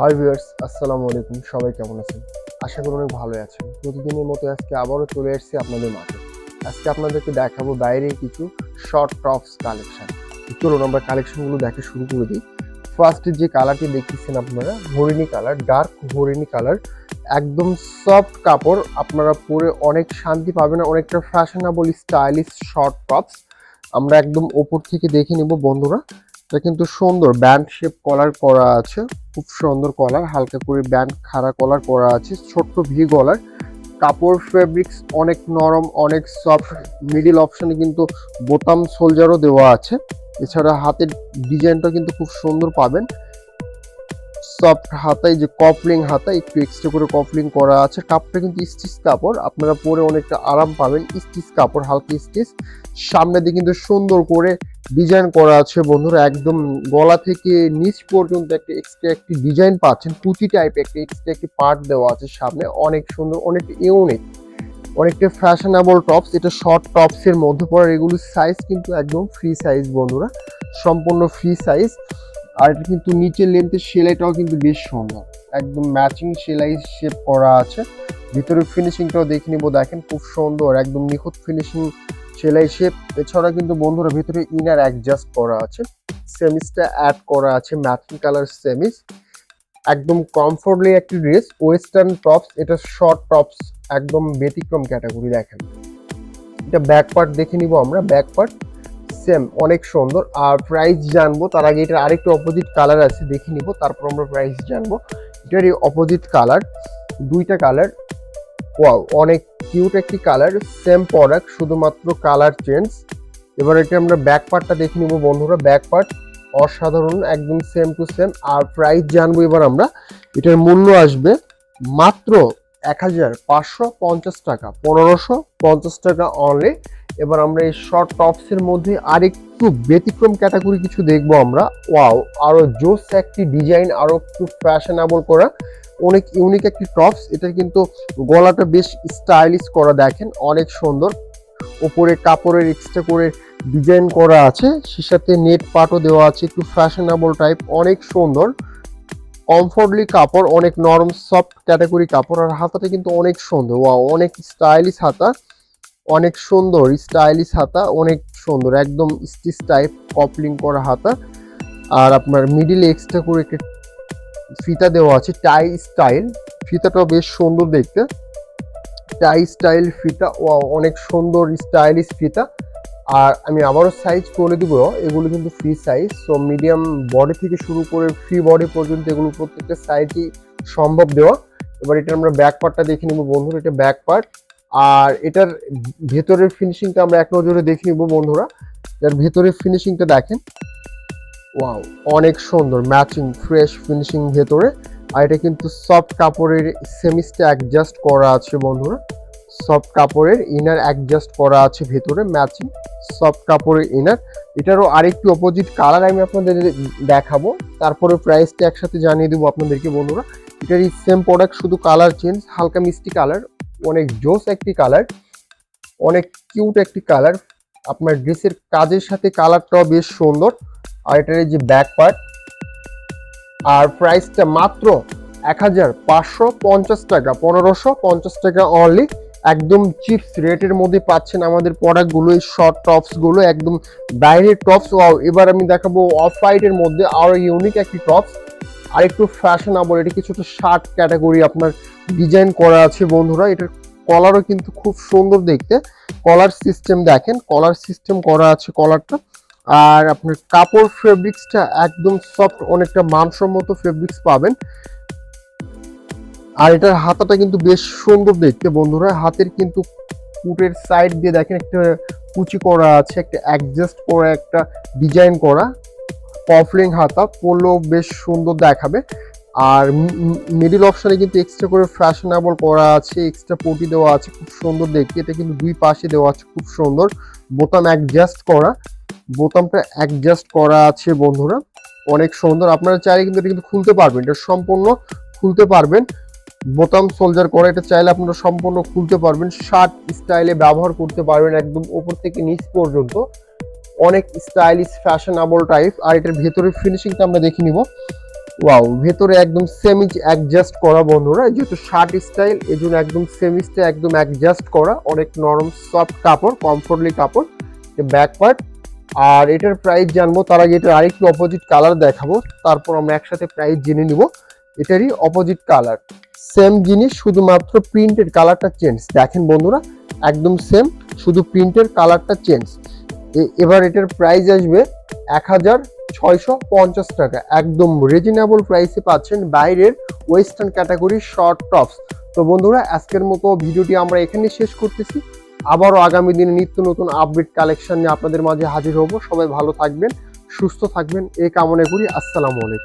Hi viewers, আসসালামু আলাইকুম। সবাই কেমন আছেন? আশা করি অনেক ভালো আছেন। প্রতিদিনের মতো আজকে আবারও চলে এসেছি আপনাদের মাঝে। আজকে আপনাদেরকে দেখাবো বাইরে কিছু শর্ট টপস কালেকশন। চলুন আমরা কালেকশনগুলো দেখে শুরু করে দিই। ফার্স্টে যে কালারটি দেখতেছেন আপনারা, হরিণী কালার, ডার্ক হরিণী কালার, একদম সফট কাপড়। আপনারা পরে অনেক শান্তি পাবেন, অনেকটা ফ্যাশনেবল স্টাইলিশ শর্ট টপস। আমরা একদম ওপর থেকে দেখে নিব বন্ধুরা। এটা কিন্তু সুন্দর ব্যান্ড শেপ কলার করা আছে, খুব সুন্দর কলার, হালকা করে ব্যান্ড খাড়া কলার করা আছে, ছোট্ট ভি গলার। কাপড় ফেব্রিক্স অনেক নরম, অনেক সফট। মিডিল অপশনে কিন্তু বোতাম সোলজারও দেওয়া আছে। এছাড়া হাতের ডিজাইনটা কিন্তু খুব সুন্দর পাবেন। সফট হাতায় যে কপলিং হাতা, একটু এক্সট্রা করে কপলিং করা আছে। কাপড়টা কিন্তু স্টিচ কাপড়, আপনারা পরে অনেকটা আরাম পাবেন। স্টিচ কাপড়, হালকা স্টিচ। সামনে দিয়ে কিন্তু সুন্দর করে ডিজাইন করা আছে বন্ধুরা। একদম গলা থেকে নিচ পর্যন্ত একটা এক্সট্রা একটি ডিজাইন পাচ্ছেন, কুচি টাইপ একটা এক্সট্রা একটি পার্ট দেওয়া আছে সামনে। অনেক সুন্দর, অনেক ইউনিক, অনেকটা ফ্যাশনেবল টপস। এটা শর্ট টপস এর মধ্যে পড়ার। এগুলোর সাইজ কিন্তু একদম ফ্রি সাইজ বন্ধুরা, সম্পূর্ণ ফ্রি সাইজ। আর এটা কিন্তু নিচের লেন্থের সেলাইটাও কিন্তু বেশ সুন্দর, একদম ম্যাচিং সেলাই শেপ করা আছে। ভিতরে ফিনিশিংটাও দেখে নিব, দেখেন খুব সুন্দর, একদম নিখুঁত ফিনিশিং সেলাই শেপ। এছাড়া কিন্তু বন্ধুরা ভিতরে ইনার অ্যাডজাস্ট করা আছে, সেমিসটা অ্যাড করা আছে, ম্যাচিং কালার সেমিস। একদম কমফোর্টলি একটি ড্রেস, ওয়েস্টার্ন টপস। এটা শর্ট টপস, একদম ব্যতিক্রম ক্যাটাগরি। দেখেন এটা ব্যাক পার্ট দেখে নিব আমরা। ব্যাক পার্ট সেম, অনেক সুন্দর। আর প্রাইস জানবো তার আগে এটার আরেকটা অপোজিট কালার আছে, দেখে নিব, তারপর আমরা প্রাইস জানবো। এটার এই অপোজিট কালার, দুইটা কালার। ওয়াও, অনেক কিউট একটি কালার, সেম প্রোডাক্ট, শুধুমাত্র কালার চেঞ্জ। এবার এটা আমরা ব্যাক পার্টটা দেখে নিব বন্ধুরা। ব্যাক পার্ট অসাধারণ, একদম সেম টু সেম। আর প্রাইস জানবো এবার আমরা। এটার মূল্য আসবে মাত্র 1550 টাকা, 1550 টাকা অনলি। এবার আমরা এই শর্ট টপস এর মধ্যে আরেকটু ব্যতিক্রম ক্যাটাগরি কিছু দেখবো আমরা। ওয়াও, আরো জোস একটি ডিজাইন, আরো একটু ফ্যাশনেবল করা, অনেক ইউনিক একটি টপস। এটা কিন্তু গলাটা বেশ স্টাইলিশ করা, দেখেন অনেক সুন্দর। উপরে কাপড়ের এক্সট্রা করে ডিজাইন করা আছে, সে সাথে নেট পাটও দেওয়া আছে, একটু ফ্যাশনেবল টাইপ, অনেক সুন্দর। কমফোর্টলি কাপড়, অনেক নরম সফট ক্যাটাগরি কাপড়। আর হাতাটা কিন্তু অনেক সুন্দর, ওয়াও, অনেক স্টাইলিশ হাতা, অনেক সুন্দর স্টাইলিশ হাতা, অনেক সুন্দর, একদম স্টিচ টাইপ কপলিং করা হাতা। আর আপনার মিডিলে এক্সট্রা করে একটা ফিতা দেওয়া আছে, টাই স্টাইল। ফিতাটাও বেশ সুন্দর দেখতে, টাই স্টাইল ফিতা। ও অনেক সুন্দর স্টাইলিশ ফিতা। আর আমি আবারও সাইজ করে দিব, এগুলো কিন্তু free size. So medium body থেকে শুরু করে ফ্রি বডি পর্যন্ত এগুলো প্রত্যেকটা সাইজই সম্ভব দেওয়া। এবার এটা আমরা ব্যাক পার্টটা দেখে নিব বন্ধুরা। এটা ব্যাক পার্ট। আর এটার ভেতরের ফিনিশিংটা আমরা এক নজরে দেখে নিব বন্ধুরা। এর ভেতরের ফিনিশিংটা দেখেন, ওয়াও, অনেক সুন্দর, ম্যাচিং ফ্রেশ ফিনিশিং ভেতরে। আর এটা কিন্তু সফট কাপড়ের সেমিসটা অ্যাডজাস্ট করা আছে বন্ধুরা। সফট কাপড়ের ইনার অ্যাডজাস্ট করা আছে ভেতরে, ম্যাচিং সফট কাপড়ের ইনার। এটারও আরেকটি অপোজিট কালার আমি আপনাদের দেখাবো, তারপরে প্রাইসটা একসাথে জানিয়ে দেবো আপনাদেরকে বন্ধুরা। এটার এই সেম প্রোডাক্ট, শুধু কালার চেঞ্জ, হালকা মিষ্টি কালার, অনেক জোস একটি কালার, অনেক কিউট একটি কালার। আপনার ড্রেসের কাজের সাথে কালারটাও বেশ সুন্দর। আর এটার এই যে ব্যাক পার্ট। আর প্রাইসটা মাত্র 1550 টাকা, 1550 টাকা অনলি। একদম চিপস রেটের মধ্যে পাচ্ছেন আমাদের প্রোডাক্টগুলো, এই শর্ট টপস গুলো, একদম বাইরের টপস। ওয়াও, এবার আমি দেখাবো অফ হোয়াইটের মধ্যে আরো ইউনিক একটি টপস, আর একটু ফ্যাশনেবল। এটা কিছুটা শার্ট ক্যাটাগরি আপনার ডিজাইন করা আছে বন্ধুরা। এটার কলারও কিন্তু খুব সুন্দর দেখতে, কলার সিস্টেম দেখেন, কলার সিস্টেম করা আছে কলারটা। আর আপনার কাপড় ফেব্রিক্সটা একদম সফট, অনেকটা মানসম্মত ফেব্রিক্স পাবেন। আর এটার হাতাটা কিন্তু বেশ সুন্দর দেখতে বন্ধুরা। হাতের কিন্তু কুটের সাইড দিয়ে দেখেন একটা কুচি করা আছে, একটা অ্যাডজাস্ট করা একটা ডিজাইন করা কফলিং হাতা, পরলেও বেশ সুন্দর দেখাবে। আর মিডিল অপশনে কিন্তু এক্সট্রা করে ফ্যাশনেবল করা আছে, এক্সট্রা পটি দেওয়া আছে, খুব সুন্দর দেখতে। এটা কিন্তু দুই পাশে দেওয়া আছে, খুব সুন্দর। বোতাম অ্যাডজাস্ট করা, বোতামটা অ্যাডজাস্ট করা আছে বন্ধুরা, অনেক সুন্দর। আপনারা চাইলে কিন্তু এটা কিন্তু খুলতে পারবেন, এটা সম্পূর্ণ খুলতে পারবেন। বোতাম সোলজার করা, এটা চাইলে আপনারা সম্পূর্ণ খুলতে পারবেন, শার্ট স্টাইলে ব্যবহার করতে পারবেন, একদম উপর থেকে নিচ পর্যন্ত, অনেক স্টাইলিশ ফ্যাশনেবল টাইপ। আর এটার ভেতরের ফিনিশিংটা আমরা দেখে নিব। ওয়াও, ভেতরে একদম সেমি অ্যাডজাস্ট করা বন্ধুরা, যেহেতু শার্ট স্টাইল এই জন্য একদম সেমিসটা একদম অ্যাডজাস্ট করা, অনেক নরম সফট কাপড়, কমফোর্টলি কাপড়, ব্যাক পার্ট। আর এটার প্রাইস জানবো তার আগে এটার আরেকটি অপোজিট কালার দেখাবো, তারপর আমরা একসাথে প্রাইস জেনে নিব। এটারই অপোজিট কালার, সেম জিনিস, শুধুমাত্র প্রিন্টের কালারটা চেঞ্জ। দেখেন বন্ধুরা, একদম সেম, শুধু প্রিন্টের কালারটা চেঞ্জ। এবার এটার প্রাইস আসবে 1650 টাকা, একদম রিজনেবল প্রাইসে পাচ্ছেন বাইরের ওয়েস্টার্ন ক্যাটাগরির শর্ট টপস। তো বন্ধুরা, আজকের মতো ভিডিওটি আমরা এখানে শেষ করতেছি। আবারও আগামী দিনে নিত্য নতুন আপডেট কালেকশন নিয়ে আপনাদের মাঝে হাজির হব। সবাই ভালো থাকবেন, সুস্থ থাকবেন এই কামনা করি। আসসালামু আলাইকুম।